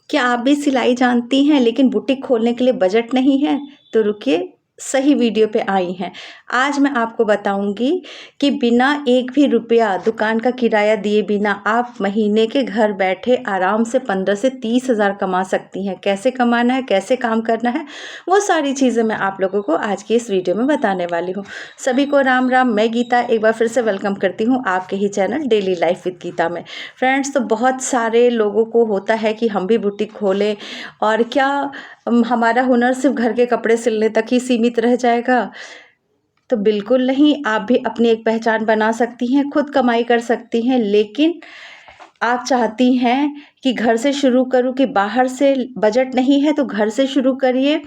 क्या आप भी सिलाई जानती हैं लेकिन बुटीक खोलने के लिए बजट नहीं है? तो रुकिए, सही वीडियो पे आई हैं। आज मैं आपको बताऊँगी कि बिना एक भी रुपया दुकान का किराया दिए बिना आप महीने के घर बैठे आराम से 15 से 30 हज़ार कमा सकती हैं। कैसे कमाना है, कैसे काम करना है, वो सारी चीज़ें मैं आप लोगों को आज की इस वीडियो में बताने वाली हूँ। सभी को राम राम, मैं गीता एक बार फिर से वेलकम करती हूँ आपके ही channel daily life with Geeta में। फ्रेंड्स, तो बहुत सारे लोगों को होता है कि हम भी बुटीक खोलें और क्या हमारा हुनर सिर्फ घर के कपड़े सिलने तक ही सीमित रह जाएगा? तो बिल्कुल नहीं, आप भी अपनी एक पहचान बना सकती हैं, खुद कमाई कर सकती हैं, लेकिन आप चाहती हैं कि घर से शुरू करूँ कि बाहर से बजट नहीं है तो घर से शुरू करिए।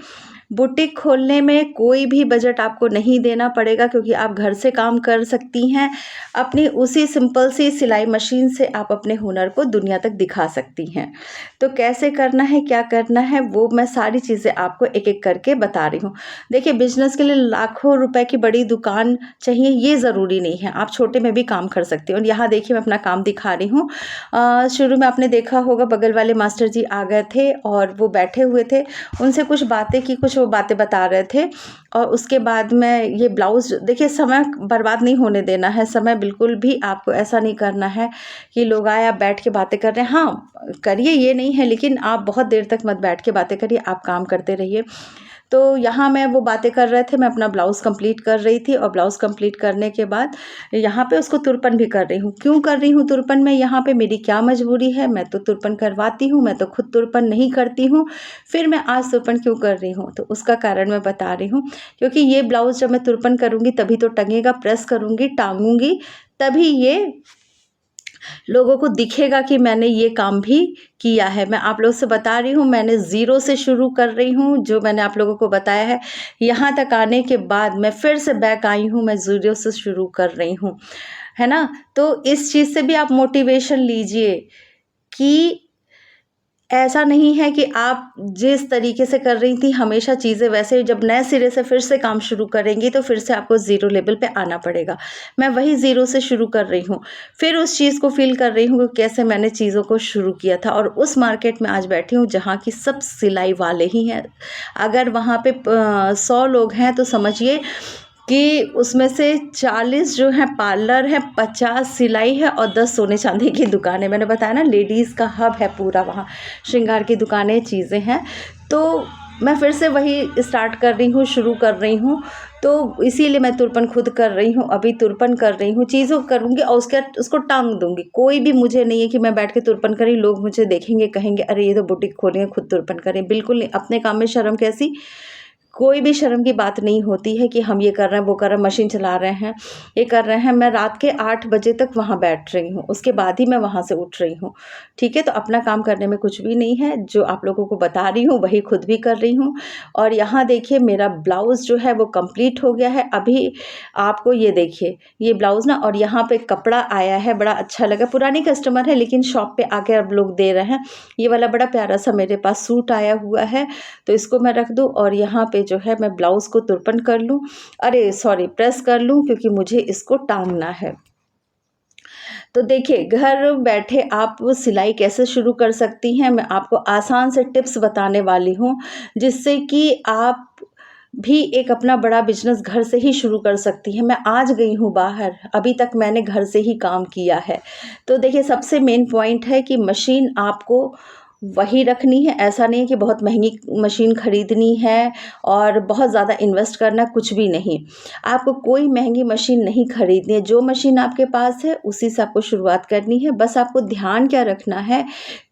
बुटीक खोलने में कोई भी बजट आपको नहीं देना पड़ेगा क्योंकि आप घर से काम कर सकती हैं। अपनी उसी सिंपल सी सिलाई मशीन से आप अपने हुनर को दुनिया तक दिखा सकती हैं। तो कैसे करना है, क्या करना है, वो मैं सारी चीज़ें आपको एक-एक करके बता रही हूँ। देखिए, बिज़नेस के लिए लाखों रुपए की बड़ी दुकान चाहिए ये ज़रूरी नहीं है, आप छोटे में भी काम कर सकती हो। और यहाँ देखिए मैं अपना काम दिखा रही हूँ। शुरू में आपने देखा होगा बगल वाले मास्टर जी आ गए थे और वो बैठे हुए थे, उनसे कुछ बातें की, कुछ वो बातें बता रहे थे और उसके बाद में ये ब्लाउज़ देखिए, समय बर्बाद नहीं होने देना है, समय बिल्कुल भी आपको ऐसा नहीं करना है कि लोग आए आप बैठ के बातें कर रहे हैं। हाँ, करिए ये नहीं है, लेकिन आप बहुत देर तक मत बैठ के बातें करिए, आप काम करते रहिए। तो यहाँ मैं वो बातें कर रहे थे, मैं अपना ब्लाउज़ कंप्लीट कर रही थी और ब्लाउज़ कंप्लीट करने के बाद यहाँ पे उसको तुरपन भी कर रही हूँ। क्यों कर रही हूँ तुरपन मैं यहाँ पे, मेरी क्या मजबूरी है? मैं तो तुरपन करवाती हूँ, मैं तो खुद तुरपन नहीं करती हूँ, फिर मैं आज तुरपन क्यों कर रही हूँ? तो उसका कारण मैं बता रही हूँ, क्योंकि ये ब्लाउज़ जब मैं तुरपन करूँगी तभी तो टंगेगा, प्रेस करूँगी, टाँगूँगी, तभी ये लोगों को दिखेगा कि मैंने ये काम भी किया है। मैं आप लोगों से बता रही हूँ, मैंने ज़ीरो से शुरू कर रही हूँ, जो मैंने आप लोगों को बताया है। यहाँ तक आने के बाद मैं फिर से बैक आई हूँ, मैं ज़ीरो से शुरू कर रही हूँ, है ना? तो इस चीज़ से भी आप मोटिवेशन लीजिए कि ऐसा नहीं है कि आप जिस तरीके से कर रही थी हमेशा चीज़ें वैसे, जब नए सिरे से फिर से काम शुरू करेंगी तो फिर से आपको ज़ीरो लेवल पे आना पड़ेगा। मैं वही ज़ीरो से शुरू कर रही हूँ। फिर उस चीज़ को फ़ील कर रही हूँ कि कैसे मैंने चीज़ों को शुरू किया था और उस मार्केट में आज बैठी हूँ जहाँ की सब सिलाई वाले ही हैं। अगर वहाँ पे 100 लोग हैं तो समझिए कि उसमें से 40 जो हैं पार्लर है, 50 सिलाई है और 10 सोने चांदी की दुकान है। मैंने बताया ना, लेडीज़ का हब है पूरा वहाँ, श्रृंगार की दुकानें, चीज़ें हैं। तो मैं फिर से वही स्टार्ट कर रही हूँ, शुरू कर रही हूँ, तो इसीलिए मैं तुरपन खुद कर रही हूँ, अभी तुरपन कर रही हूँ, चीज़ों करूँगी और उसके बाद उसको टाँग दूँगी। कोई भी मुझे नहीं है कि मैं बैठ के तुरपन करी, लोग मुझे देखेंगे, कहेंगे अरे ये तो बुटीक खोली है, खुद तुरपन करें, बिल्कुल नहीं। अपने काम में शर्म कैसी? कोई भी शर्म की बात नहीं होती है कि हम ये कर रहे हैं, वो कर रहे हैं, मशीन चला रहे हैं, ये कर रहे हैं। मैं रात के 8 बजे तक वहाँ बैठ रही हूँ, उसके बाद ही मैं वहाँ से उठ रही हूँ, ठीक है? तो अपना काम करने में कुछ भी नहीं है, जो आप लोगों को बता रही हूँ वही खुद भी कर रही हूँ। और यहाँ देखिए मेरा ब्लाउज़ जो है वो कंप्लीट हो गया है। अभी आपको ये देखिए, ये ब्लाउज़ ना, और यहाँ पे कपड़ा आया है, बड़ा अच्छा लगा। पुरानी कस्टमर है लेकिन शॉप पे आके अब लोग दे रहे हैं। ये वाला बड़ा प्यारा सा मेरे पास सूट आया हुआ है, तो इसको मैं रख दूँ और यहाँ पे जो है मैं ब्लाउज़ को तुरपन कर लूँ, अरे सॉरी, प्रेस कर लूँ, क्योंकि मुझे इसको टाँगना है। तो देखिए, घर बैठे आप सिलाई कैसे शुरू कर सकती हैं, मैं आपको आसान से टिप्स बताने वाली हूँ, जिससे कि आप भी एक अपना बड़ा बिज़नेस घर से ही शुरू कर सकती हैं। मैं आज गई हूँ बाहर, अभी तक मैंने घर से ही काम किया है। तो देखिए, सबसे मेन पॉइंट है कि मशीन आपको वही रखनी है, ऐसा नहीं है कि बहुत महँगी मशीन खरीदनी है और बहुत ज़्यादा इन्वेस्ट करना, कुछ भी नहीं। आपको कोई महँगी मशीन नहीं खरीदनी है, जो मशीन आपके पास है उसी से आपको शुरुआत करनी है। बस आपको ध्यान क्या रखना है,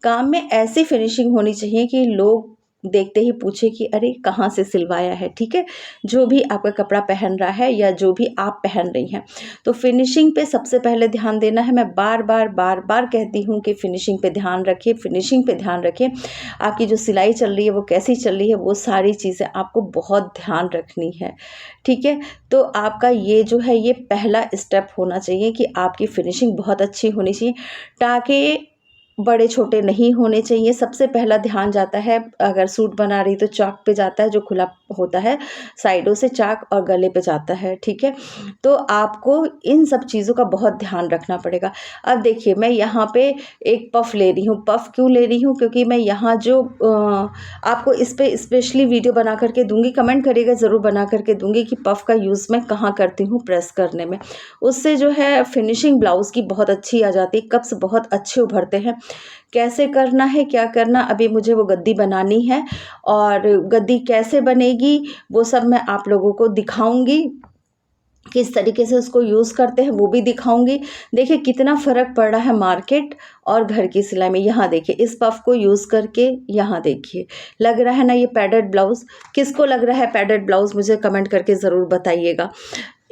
काम में ऐसी फिनिशिंग होनी चाहिए कि लोग देखते ही पूछे कि अरे कहाँ से सिलवाया है, ठीक है? जो भी आपका कपड़ा पहन रहा है या जो भी आप पहन रही हैं। तो फिनिशिंग पे सबसे पहले ध्यान देना है। मैं बार-बार कहती हूँ कि फिनिशिंग पे ध्यान रखिए, फिनिशिंग पे ध्यान रखिए। आपकी जो सिलाई चल रही है वो कैसी चल रही है, वो सारी चीज़ें आपको बहुत ध्यान रखनी है, ठीक है? तो आपका ये जो है ये पहला स्टेप होना चाहिए कि आपकी फिनिशिंग बहुत अच्छी होनी चाहिए, ताकि बड़े छोटे नहीं होने चाहिए। सबसे पहला ध्यान जाता है, अगर सूट बना रही तो चाक पे जाता है, जो खुला होता है साइडों से चाक, और गले पे जाता है, ठीक है। तो आपको इन सब चीज़ों का बहुत ध्यान रखना पड़ेगा। अब देखिए मैं यहाँ पे एक पफ ले रही हूँ। पफ क्यों ले रही हूँ? क्योंकि मैं यहाँ जो आपको इस पे स्पेशली वीडियो बना करके दूंगी, कमेंट करिएगा, ज़रूर बना करके दूंगी कि पफ का यूज़ मैं कहाँ करती हूँ प्रेस करने में। उससे जो है फिनिशिंग ब्लाउज़ की बहुत अच्छी आ जाती है, कप्स बहुत अच्छे उभरते हैं। कैसे करना है, क्या करना, अभी मुझे वो गद्दी बनानी है, और गद्दी कैसे बनेगी वो सब मैं आप लोगों को दिखाऊंगी। किस तरीके से उसको यूज़ करते हैं वो भी दिखाऊंगी। देखिए कितना फ़र्क पड़ रहा है मार्केट और घर की सिलाई में। यहाँ देखिए इस पफ को यूज़ करके, यहाँ देखिए लग रहा है ना ये पैडेड ब्लाउज़। किसको लग रहा है पैडेड ब्लाउज़, मुझे कमेंट करके ज़रूर बताइएगा।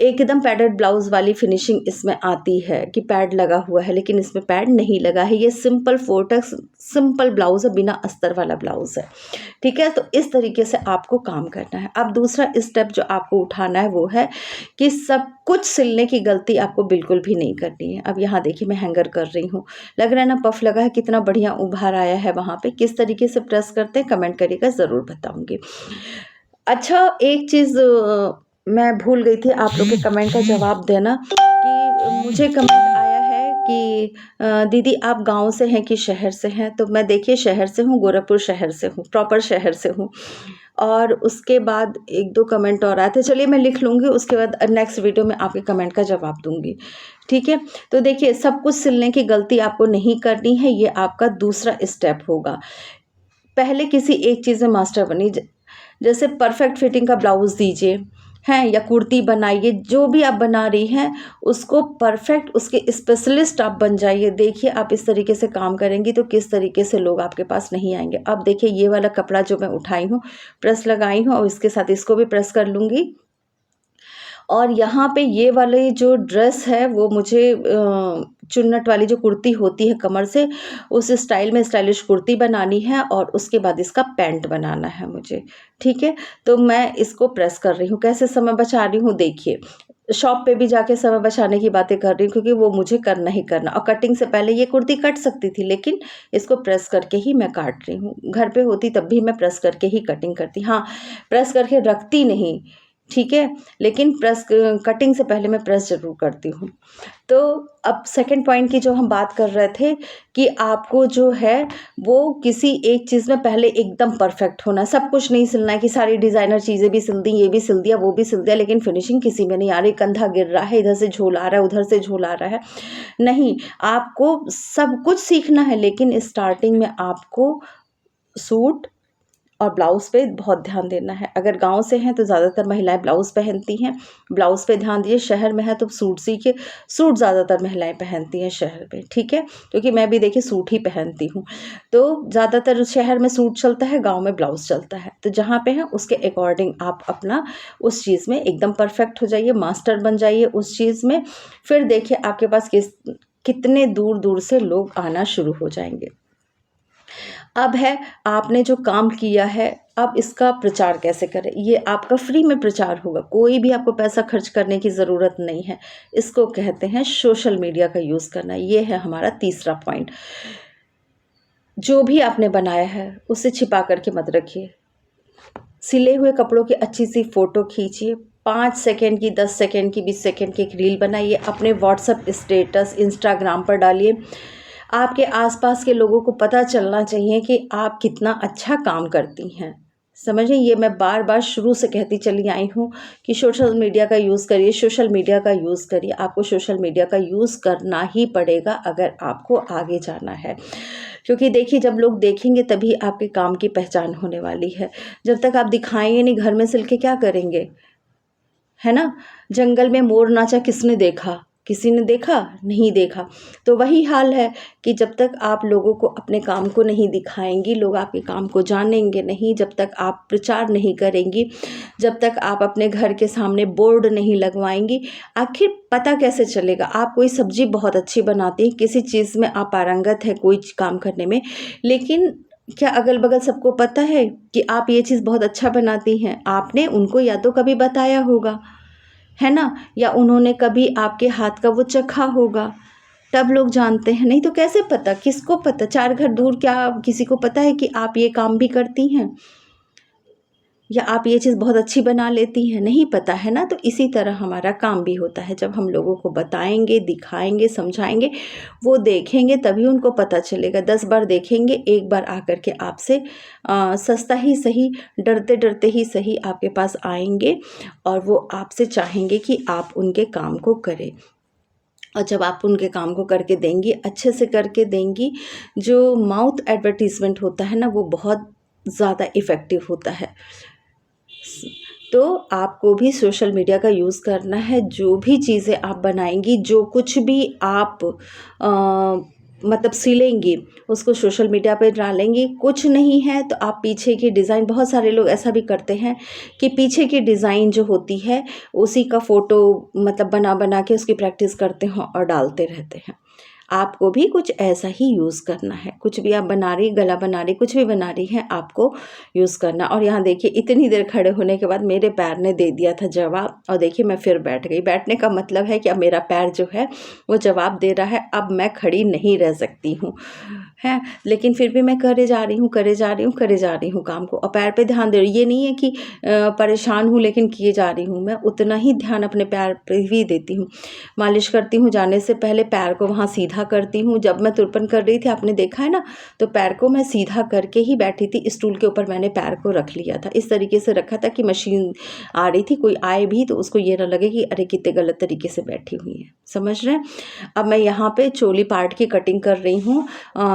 एकदम पैडेड ब्लाउज़ वाली फिनिशिंग इसमें आती है कि पैड लगा हुआ है, लेकिन इसमें पैड नहीं लगा है। ये सिंपल फोटक्स सिंपल ब्लाउज़ है, बिना अस्तर वाला ब्लाउज़ है, ठीक है। तो इस तरीके से आपको काम करना है। अब दूसरा स्टेप जो आपको उठाना है वो है कि सब कुछ सिलने की गलती आपको बिल्कुल भी नहीं करनी है। अब यहाँ देखिए मैं हैंगर कर रही हूँ, लग रहा है ना पफ लगा है, कितना बढ़िया उभार आया है वहाँ पे। किस तरीके से प्रेस करते हैं कमेंट करिएगा, ज़रूर बताऊँगी। अच्छा एक चीज़ मैं भूल गई थी आप लोग के कमेंट का जवाब देना, कि मुझे कमेंट आया है कि दीदी आप गांव से हैं कि शहर से हैं? तो मैं देखिए शहर से हूँ, गोरखपुर शहर से हूँ, प्रॉपर शहर से हूँ। और उसके बाद 1-2 कमेंट और आए थे, चलिए मैं लिख लूँगी, उसके बाद नेक्स्ट वीडियो में आपके कमेंट का जवाब दूँगी, ठीक है। तो देखिए सब कुछ सिलने की गलती आपको नहीं करनी है, ये आपका दूसरा स्टेप होगा। पहले किसी एक चीज़ में मास्टर बनिए, जैसे परफेक्ट फिटिंग का ब्लाउज़ दीजिए, हैं, या कुर्ती बनाइए, जो भी आप बना रही हैं उसको परफेक्ट, उसके स्पेशलिस्ट आप बन जाइए। देखिए आप इस तरीके से काम करेंगी तो किस तरीके से लोग आपके पास नहीं आएंगे। अब देखिए ये वाला कपड़ा जो मैं उठाई हूँ, प्रेस लगाई हूँ, और इसके साथ इसको भी प्रेस कर लूँगी। और यहाँ पे ये वाली जो ड्रेस है वो मुझे चुन्नट वाली जो कुर्ती होती है कमर से, उस स्टाइल में स्टाइलिश कुर्ती बनानी है, और उसके बाद इसका पैंट बनाना है मुझे, ठीक है। तो मैं इसको प्रेस कर रही हूँ। कैसे समय बचा रही हूँ देखिए, शॉप पे भी जाके समय बचाने की बातें कर रही हूँ, क्योंकि वो मुझे करना ही करना। और कटिंग से पहले ये कुर्ती कट सकती थी, लेकिन इसको प्रेस करके ही मैं काट रही हूँ। घर पे होती तब भी मैं प्रेस करके ही कटिंग करती, हाँ प्रेस करके रखती नहीं, ठीक है, लेकिन प्रेस कटिंग से पहले मैं प्रेस ज़रूर करती हूँ। तो अब सेकंड पॉइंट की जो हम बात कर रहे थे, कि आपको जो है वो किसी एक चीज़ में पहले एकदम परफेक्ट होना है। सब कुछ नहीं सिलना है कि सारी डिज़ाइनर चीज़ें भी सिल दी, ये भी सिल दिया, वो भी सिल दिया, लेकिन फिनिशिंग किसी में नहीं आ रही। कंधा गिर रहा है, इधर से झोल आ रहा है, उधर से झोल आ रहा है। नहीं, आपको सब कुछ सीखना है, लेकिन स्टार्टिंग में आपको सूट और ब्लाउज़ पे बहुत ध्यान देना है। अगर गाँव से हैं तो ज़्यादातर महिलाएँ ब्लाउज़ पहनती हैं, ब्लाउज़ पे ध्यान दीजिए। शहर में है तो सूट सीखिए, सूट ज़्यादातर महिलाएँ पहनती हैं शहर में, ठीक है, क्योंकि मैं भी देखिए सूट ही पहनती हूँ। तो ज़्यादातर शहर में सूट चलता है, गाँव में ब्लाउज़ चलता है। तो जहाँ पे हैं उसके अकॉर्डिंग आप अपना उस चीज़ में एकदम परफेक्ट हो जाइए, मास्टर बन जाइए उस चीज़ में। फिर देखिए आपके पास कितने दूर-दूर से लोग आना शुरू हो जाएँगे। अब है आपने जो काम किया है, अब इसका प्रचार कैसे करें? ये आपका फ्री में प्रचार होगा, कोई भी आपको पैसा खर्च करने की ज़रूरत नहीं है। इसको कहते हैं सोशल मीडिया का यूज़ करना। ये है हमारा तीसरा पॉइंट। जो भी आपने बनाया है उसे छिपा करके मत रखिए। सिले हुए कपड़ों की अच्छी सी फ़ोटो खींचिए, 5 सेकंड की, 10 सेकंड की, 20 सेकंड की एक रील बनाइए, अपने व्हाट्सएप स्टेटस, इंस्टाग्राम पर डालिए। आपके आसपास के लोगों को पता चलना चाहिए कि आप कितना अच्छा काम करती हैं। समझ रही हैं? ये मैं बार-बार शुरू से कहती चली आई हूँ कि सोशल मीडिया का यूज़ करिए, सोशल मीडिया का यूज़ करिए। आपको सोशल मीडिया का यूज़ करना ही पड़ेगा अगर आपको आगे जाना है। क्योंकि देखिए जब लोग देखेंगे तभी आपके काम की पहचान होने वाली है। जब तक आप दिखाएँगे नहीं, घर में सिल के क्या करेंगे? है ना? जंगल में मोर नाचा किसने देखा? किसी ने देखा? नहीं देखा। तो वही हाल है कि जब तक आप लोगों को अपने काम को नहीं दिखाएँगी, लोग आपके काम को जानेंगे नहीं। जब तक आप प्रचार नहीं करेंगी, जब तक आप अपने घर के सामने बोर्ड नहीं लगवाएँगी, आखिर पता कैसे चलेगा? आप कोई सब्ज़ी बहुत अच्छी बनाती हैं, किसी चीज़ में आप पारंगत हैं कोई काम करने में, लेकिन क्या अगल-बगल सबको पता है कि आप ये चीज़ बहुत अच्छा बनाती हैं? आपने उनको या तो कभी बताया होगा, है ना? या उन्होंने कभी आपके हाथ का वो चखा होगा, तब लोग जानते हैं, नहीं तो कैसे पता, किसको पता, 4 घर दूर क्या किसी को पता है कि आप ये काम भी करती हैं या आप ये चीज़ बहुत अच्छी बना लेती हैं? नहीं पता है ना। तो इसी तरह हमारा काम भी होता है, जब हम लोगों को बताएंगे, दिखाएंगे, समझाएंगे, वो देखेंगे तभी उनको पता चलेगा। 10 बार देखेंगे, एक बार आकर के आपसे सस्ता ही सही, डरते डरते ही सही आपके पास आएंगे और वो आपसे चाहेंगे कि आप उनके काम को करें। और जब आप उनके काम को करके देंगी, अच्छे से करके देंगी, जो माउथ एडवर्टीज़मेंट होता है ना, वो बहुत ज़्यादा इफ़ेक्टिव होता है। तो आपको भी सोशल मीडिया का यूज़ करना है। जो भी चीज़ें आप बनाएंगी, जो कुछ भी आप मतलब सिलेंगी, उसको सोशल मीडिया पे डालेंगी। कुछ नहीं है तो आप पीछे की डिज़ाइन, बहुत सारे लोग ऐसा भी करते हैं कि पीछे की डिज़ाइन जो होती है उसी का फ़ोटो मतलब बना बना के उसकी प्रैक्टिस करते हैं और डालते रहते हैं। आपको भी कुछ ऐसा ही यूज़ करना है। कुछ भी आप बना रही, गला बना रही, कुछ भी बना रही हैं, आपको यूज़ करना। और यहाँ देखिए, इतनी देर खड़े होने के बाद मेरे पैर ने दे दिया था जवाब, और देखिए मैं फिर बैठ गई। बैठने का मतलब है कि अब मेरा पैर जो है वो जवाब दे रहा है, अब मैं खड़ी नहीं रह सकती हूँ, है। लेकिन फिर भी मैं करे जा रही हूँ, करे जा रही हूँ, करे जा रही हूँ काम को, और पैर पे ध्यान दे रही हूँ। ये नहीं है कि परेशान हूँ लेकिन किए जा रही हूँ, मैं उतना ही ध्यान अपने पैर पे भी देती हूँ। मालिश करती हूँ, जाने से पहले पैर को वहाँ सीधा करती हूँ। जब मैं तुरपन कर रही थी, आपने देखा है ना, तो पैर को मैं सीधा करके ही बैठी थी। स्टूल के ऊपर मैंने पैर को रख लिया था, इस तरीके से रखा था कि मशीन आ रही थी, कोई आए भी तो उसको ये ना लगे कि अरे कितने गलत तरीके से बैठी हुई है, समझ रहे हैं। अब मैं यहाँ पे चोली पार्ट की कटिंग कर रही हूँ।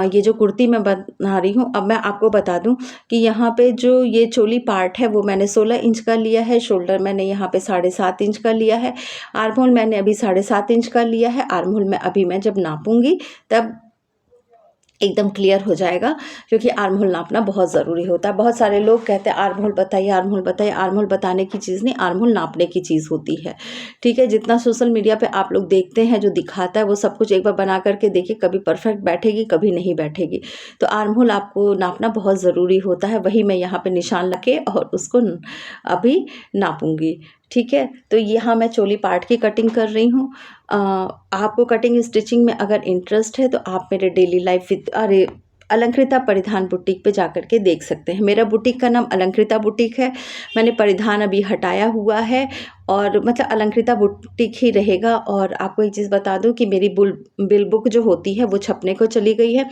ये जो कुर्ती मैं बना रही हूँ, अब मैं आपको बता दूँ कि यहाँ पे जो ये चोली पार्ट है वो मैंने 16 इंच का लिया है। शोल्डर मैंने यहाँ पे 7.5 इंच का लिया है। आर्म होल मैंने अभी 7.5 इंच का लिया है। आर्म होल में अभी मैं जब नापूंगी तब एकदम क्लियर हो जाएगा, क्योंकि आर्म होल नापना बहुत ज़रूरी होता है। बहुत सारे लोग कहते हैं आर्म होल बताइए, आर्म होल बताइए। आर्म होल बताने की चीज़ नहीं, आर्म होल नापने की चीज़ होती है, ठीक है। जितना सोशल मीडिया पे आप लोग देखते हैं जो दिखाता है वो सब कुछ एक बार बना करके देखिए, कभी परफेक्ट बैठेगी, कभी नहीं बैठेगी। तो आर्म होल आपको नापना बहुत ज़रूरी होता है। वही मैं यहाँ पर निशान लगे और उसको अभी नापूंगी, ठीक है। तो यहाँ मैं चोली पार्ट की कटिंग कर रही हूँ। आपको कटिंग स्टिचिंग में अगर इंटरेस्ट है तो आप मेरे डेली लाइफ विद अलंकृता परिधान बुटीक पे जाकर के देख सकते हैं। मेरा बुटीक का नाम अलंकृता बुटीक है। मैंने परिधान अभी हटाया हुआ है और मतलब अलंकृता बुटीक ही रहेगा। और आपको एक चीज़ बता दूं कि मेरी बिल बुक जो होती है वो छपने को चली गई है।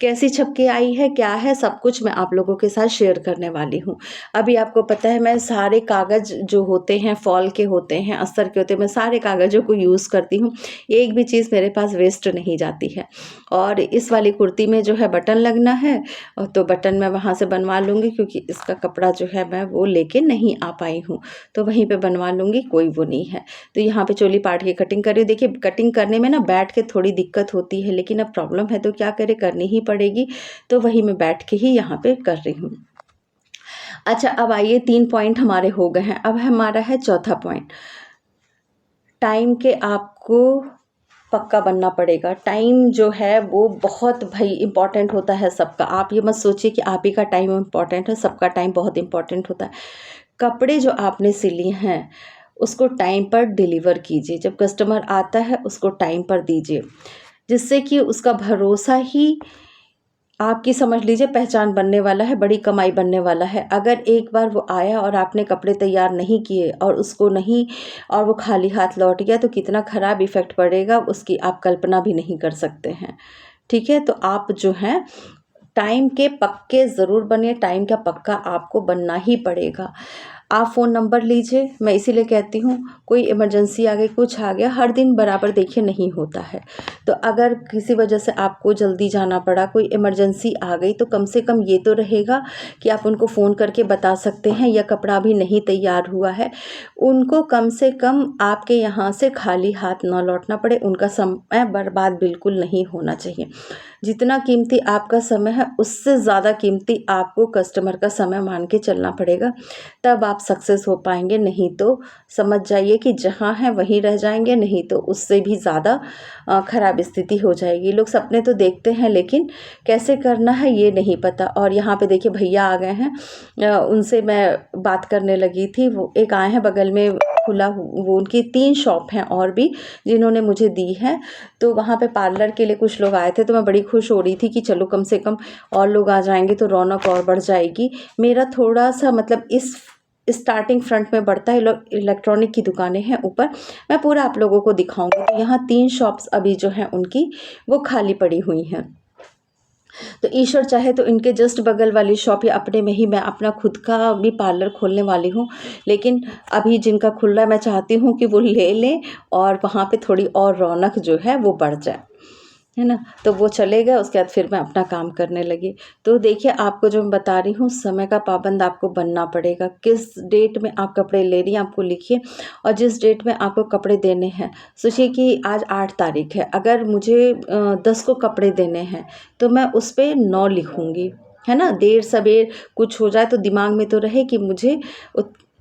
कैसी छप के आई है, क्या है, सब कुछ मैं आप लोगों के साथ शेयर करने वाली हूँ। अभी आपको पता है मैं सारे कागज़ जो होते हैं, फॉल के होते हैं, अस्तर के होते हैं, मैं सारे कागज़ों को यूज़ करती हूँ। एक भी चीज़ मेरे पास वेस्ट नहीं जाती है। और इस वाली कुर्ती में जो है बटन लगना है, और तो बटन मैं वहाँ से बनवा लूँगी, क्योंकि इसका कपड़ा जो है मैं वो लेके नहीं आ पाई हूँ, तो वहीं पे बनवा लूँगी, कोई वो नहीं है। तो यहाँ पे चोली पार्ट की कटिंग कर रही हूँ। देखिए कटिंग करने में ना बैठ के थोड़ी दिक्कत होती है, लेकिन अब प्रॉब्लम है तो क्या करें, करनी ही पड़ेगी। तो वही मैं बैठ के ही यहाँ पे कर रही हूँ। अच्छा, अब आइए 3 पॉइंट हमारे हो गए हैं। अब हमारा है चौथा पॉइंट, टाइम के आपको पक्का बनना पड़ेगा। टाइम जो है वो बहुत भाई इम्पॉर्टेंट होता है सबका। आप ये मत सोचिए कि आप ही का टाइम इम्पॉर्टेंट है, सबका टाइम बहुत इम्पॉर्टेंट होता है। कपड़े जो आपने सिले हैं उसको टाइम पर डिलीवर कीजिए। जब कस्टमर आता है उसको टाइम पर दीजिए, जिससे कि उसका भरोसा ही आपकी समझ लीजिए पहचान बनने वाला है, बड़ी कमाई बनने वाला है। अगर एक बार वो आया और आपने कपड़े तैयार नहीं किए और उसको नहीं, और वो खाली हाथ लौट गया, तो कितना ख़राब इफ़ेक्ट पड़ेगा उसकी आप कल्पना भी नहीं कर सकते हैं, ठीक है। तो आप जो हैं टाइम के पक्के ज़रूर बनिए, टाइम का पक्का आपको बनना ही पड़ेगा। आप फ़ोन नंबर लीजिए, मैं इसीलिए कहती हूँ कोई इमरजेंसी आ गई, कुछ आ गया, हर दिन बराबर देखिए नहीं होता है। तो अगर किसी वजह से आपको जल्दी जाना पड़ा, कोई इमरजेंसी आ गई, तो कम से कम ये तो रहेगा कि आप उनको फ़ोन करके बता सकते हैं, या कपड़ा भी नहीं तैयार हुआ है, उनको कम से कम आपके यहाँ से खाली हाथ ना लौटना पड़े। उनका समय बर्बाद बिल्कुल नहीं होना चाहिए। जितना कीमती आपका समय है उससे ज़्यादा कीमती आपको कस्टमर का समय मान के चलना पड़ेगा, तब आप सक्सेस हो पाएंगे। नहीं तो समझ जाइए कि जहाँ हैं वहीं रह जाएंगे, नहीं तो उससे भी ज़्यादा ख़राब स्थिति हो जाएगी। लोग सपने तो देखते हैं लेकिन कैसे करना है ये नहीं पता। और यहाँ पे देखिए भैया आ गए हैं, उनसे मैं बात करने लगी थी। वो एक आए हैं बगल में, खुला वो उनकी 3 शॉप हैं और भी जिन्होंने मुझे दी है। तो वहाँ पे पार्लर के लिए कुछ लोग आए थे, तो मैं बड़ी खुश हो रही थी कि चलो कम से कम और लोग आ जाएंगे तो रौनक और बढ़ जाएगी। मेरा थोड़ा सा मतलब इस स्टार्टिंग फ्रंट में बढ़ता है, इलेक्ट्रॉनिक की दुकानें हैं ऊपर, मैं पूरा आप लोगों को दिखाऊंगी। तो यहाँ 3 शॉप्स अभी जो हैं उनकी वो खाली पड़ी हुई हैं। तो ईश्वर चाहे तो इनके जस्ट बगल वाली शॉप या अपने में ही मैं अपना खुद का भी पार्लर खोलने वाली हूँ, लेकिन अभी जिनका खुल रहा है मैं चाहती हूँ कि वो ले लें और वहाँ पे थोड़ी और रौनक जो है वो बढ़ जाए, है ना। तो वो चले गए, उसके बाद फिर मैं अपना काम करने लगी। तो देखिए आपको जो मैं बता रही हूँ, समय का पाबंद आपको बनना पड़ेगा। किस डेट में आप कपड़े ले रही हैं आपको लिखिए, और जिस डेट में आपको कपड़े देने हैं, सोचिए कि आज 8 तारीख है, अगर मुझे 10 को कपड़े देने हैं तो मैं उस पर 9 लिखूँगी, है ना। देर सबेर कुछ हो जाए तो दिमाग में तो रहे कि मुझे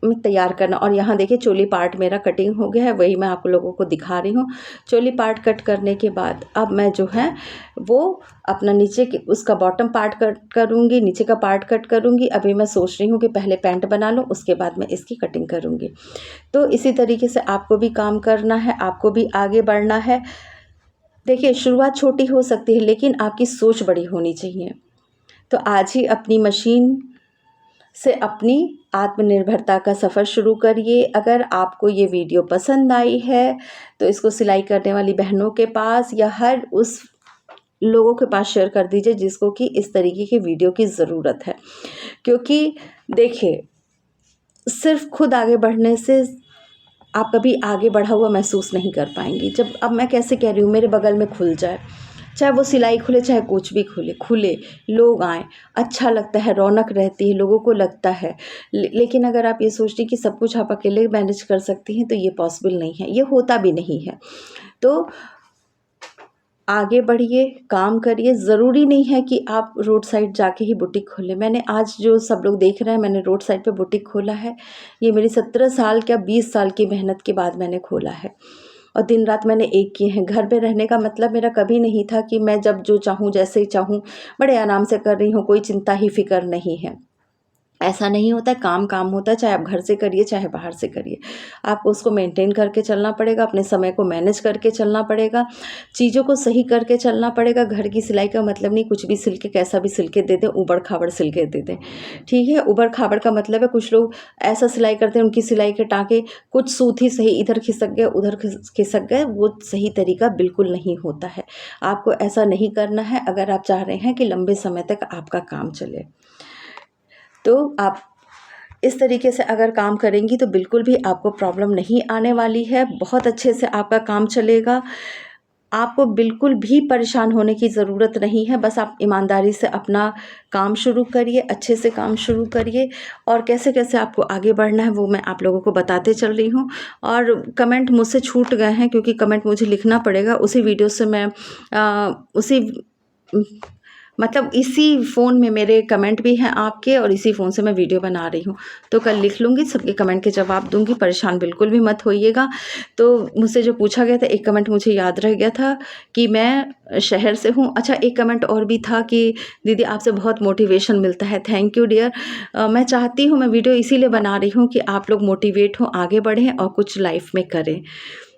में तैयार करना। और यहाँ देखिए चोली पार्ट मेरा कटिंग हो गया है, वही मैं आप लोगों को दिखा रही हूँ। चोली पार्ट कट करने के बाद अब मैं जो है वो अपना नीचे के उसका बॉटम पार्ट कट करूँगी, नीचे का पार्ट कट करूँगी। अभी मैं सोच रही हूँ कि पहले पैंट बना लूँ, उसके बाद मैं इसकी कटिंग करूँगी। तो इसी तरीके से आपको भी काम करना है, आपको भी आगे बढ़ना है। देखिए शुरुआत छोटी हो सकती है, लेकिन आपकी सोच बड़ी होनी चाहिए। तो आज ही अपनी मशीन से अपनी आत्मनिर्भरता का सफ़र शुरू करिए। अगर आपको ये वीडियो पसंद आई है तो इसको सिलाई करने वाली बहनों के पास या हर उस लोगों के पास शेयर कर दीजिए जिसको कि इस तरीके की वीडियो की ज़रूरत है। क्योंकि देखिए सिर्फ खुद आगे बढ़ने से आप कभी आगे बढ़ा हुआ महसूस नहीं कर पाएंगी। जब अब मैं कैसे कह रही हूँ, मेरे बगल में खुल जाए, चाहे वो सिलाई खुले चाहे कुछ भी खुले लोग आएँ, अच्छा लगता है, रौनक रहती है, लोगों को लगता है। लेकिन अगर आप ये सोचती कि सब कुछ आप अकेले मैनेज कर सकती हैं तो ये पॉसिबल नहीं है, ये होता भी नहीं है। तो आगे बढ़िए, काम करिए। ज़रूरी नहीं है कि आप रोड साइड जाके ही बुटीक खोलें। मैंने आज जो सब लोग देख रहे हैं, मैंने रोड साइड पे बुटीक खोला है। ये मेरी 17 साल क्या 20 साल की मेहनत के बाद मैंने खोला है, और दिन रात मैंने एक किए हैं। घर पे रहने का मतलब मेरा कभी नहीं था कि मैं जब जो चाहूँ जैसे ही चाहूँ, बड़े आराम से कर रही हूँ, कोई चिंता ही फ़िक्र नहीं है। ऐसा नहीं होता है, काम काम होता है, चाहे आप घर से करिए चाहे बाहर से करिए। आपको उसको मेंटेन करके चलना पड़ेगा, अपने समय को मैनेज करके चलना पड़ेगा, चीज़ों को सही करके चलना पड़ेगा। घर की सिलाई का मतलब नहीं कुछ भी सिल के कैसा भी सिल के दे दें, ऊबड़-खाबड़ सिल के दे दें, ठीक है। ऊबड़-खाबड़ का मतलब है कुछ लोग ऐसा सिलाई करते हैं, उनकी सिलाई के टाँके कुछ सूत ही सही इधर खिसक गए उधर खिसक गए, वो सही तरीका बिल्कुल नहीं होता है। आपको ऐसा नहीं करना है अगर आप चाह रहे हैं कि लंबे समय तक आपका काम चले। तो आप इस तरीके से अगर काम करेंगी तो बिल्कुल भी आपको प्रॉब्लम नहीं आने वाली है, बहुत अच्छे से आपका काम चलेगा। आपको बिल्कुल भी परेशान होने की ज़रूरत नहीं है, बस आप ईमानदारी से अपना काम शुरू करिए, अच्छे से काम शुरू करिए, और कैसे-कैसे आपको आगे बढ़ना है वो मैं आप लोगों को बताते चल रही हूँ। और कमेंट मुझसे छूट गए हैं क्योंकि कमेंट मुझे लिखना पड़ेगा, उसी वीडियो से मैं मतलब इसी फ़ोन में मेरे कमेंट भी हैं आपके, और इसी फ़ोन से मैं वीडियो बना रही हूँ। तो कल लिख लूँगी, सबके कमेंट के जवाब दूँगी, परेशान बिल्कुल भी मत होइएगा। तो मुझसे जो पूछा गया था, एक कमेंट मुझे याद रह गया था कि मैं शहर से हूँ। अच्छा, एक कमेंट और भी था कि दीदी आपसे बहुत मोटिवेशन मिलता है। Thank you dear. मैं चाहती हूँ, मैं वीडियो इसीलिए बना रही हूँ कि आप लोग मोटिवेट हों, आगे बढ़ें और कुछ लाइफ़ में करें।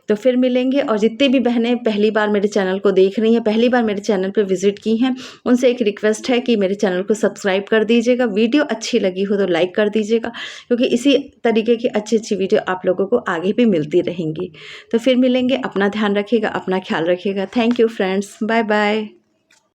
तो फिर मिलेंगे। और जितनी भी बहनें पहली बार मेरे चैनल को देख रही हैं, पहली बार मेरे चैनल पे विज़िट की हैं, उनसे एक रिक्वेस्ट है कि मेरे चैनल को सब्सक्राइब कर दीजिएगा। वीडियो अच्छी लगी हो तो लाइक कर दीजिएगा, क्योंकि इसी तरीके की अच्छी-अच्छी वीडियो आप लोगों को आगे भी मिलती रहेंगी। तो फिर मिलेंगे, अपना ध्यान रखिएगा, अपना ख्याल रखिएगा। Thank you friends, bye bye.